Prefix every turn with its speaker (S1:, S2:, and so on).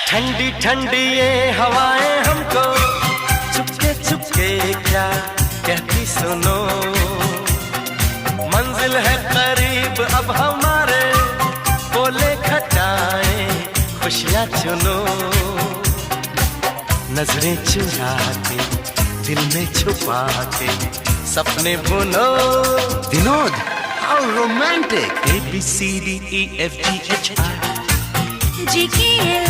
S1: ठंडी ठंडी ये हवाएं हमको चुपके चुपके क्या कहती सुनो, मंजिल है करीब अब हमारे, बोले खटाएं खुशियाँ चुनो। नजरें चुरा के दिल में छुपा के सपने बुनो।
S2: Vinod, how romantic!
S1: ABCDEFGHI
S3: GKL